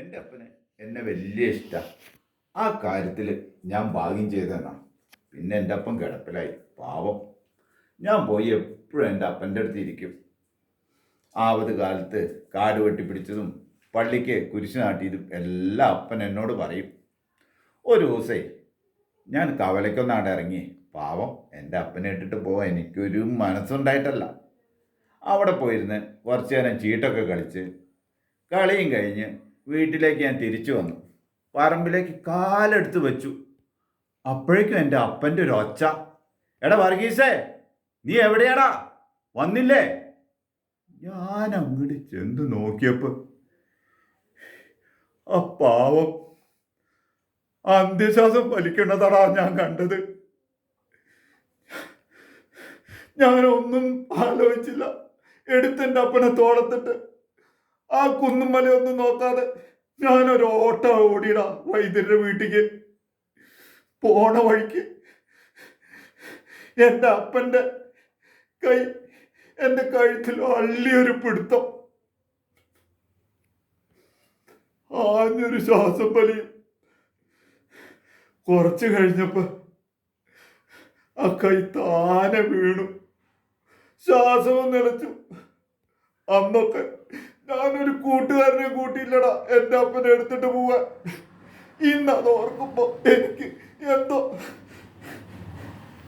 എൻ്റെ അപ്പന് എന്നെ വലിയ ഇഷ്ടമാണ്. ആ കാര്യത്തിൽ ഞാൻ ഭാഗ്യം ചെയ്തതാണ്. പിന്നെ എൻ്റെ അപ്പൻ കിടപ്പിലായി, പാവം. ഞാൻ പോയി എപ്പോഴും എൻ്റെ അപ്പൻ്റെ അടുത്ത് ഇരിക്കും. ആവത് കാലത്ത് കാട് വെട്ടിപ്പിടിച്ചതും പള്ളിക്ക് കുരിശ് നാട്ടിയതും എല്ലാം അപ്പൻ എന്നോട് പറയും. ഒരു ദിവസേ ഞാൻ കവലയ്ക്കൊന്നാണ്ട് ഇറങ്ങി. പാവം എൻ്റെ അപ്പനെ ഇട്ടിട്ട് പോകാൻ എനിക്കൊരു മനസ്സുണ്ടായിട്ടല്ല. അവിടെ പോയിരുന്ന് കുറച്ചു നേരം ചീട്ടൊക്കെ കളിച്ച് കളിയും കഴിഞ്ഞ് വീട്ടിലേക്ക് ഞാൻ തിരിച്ചു വന്നു. പറമ്പിലേക്ക് കാലെടുത്ത് വെച്ചു. അപ്പോഴേക്കും എൻ്റെ അപ്പൻ്റെ ഒരു ഒച്ച, എടാ വർഗീസേ, നീ എവിടെയാടാ, വന്നില്ലേ? ഞാൻ അങ്ങോട്ട് ചെന്ന് നോക്കിയപ്പോൾ ആ പാവം അന്ത്യശ്വാസം വലിക്കണതാടാ ഞാൻ കണ്ടത്. ഞാനൊന്നും ആലോചിച്ചില്ല. എടുത്തെൻ്റെ അപ്പനെ തോളത്തിട്ട് ആ കുന്നും മലയൊന്നും നോക്കാതെ ഞാനൊരു ഓട്ട ഓടിയിടാ വൈദ്യരുടെ വീട്ടിക്ക്. പോണ വഴിക്ക് എൻ്റെ അപ്പൻ്റെ കൈ എൻ്റെ കഴുത്തിൽ അള്ളിയൊരു പിടുത്തം, ആഞ്ഞൊരു ശ്വാസം വലിയും. കുറച്ച് കഴിഞ്ഞപ്പോൾ ആ കൈ താനെ വീണു, ശ്വാസവും നിലച്ചു. അന്നൊക്കെ ഞാനൊരു കൂട്ടുകാരനെ കൂട്ടിയില്ലടാ എൻ്റെ അപ്പനെ എടുത്തിട്ട് പോവാൻ. ഇന്നത് ഓർക്കുമ്പോ എനിക്ക് എന്തോ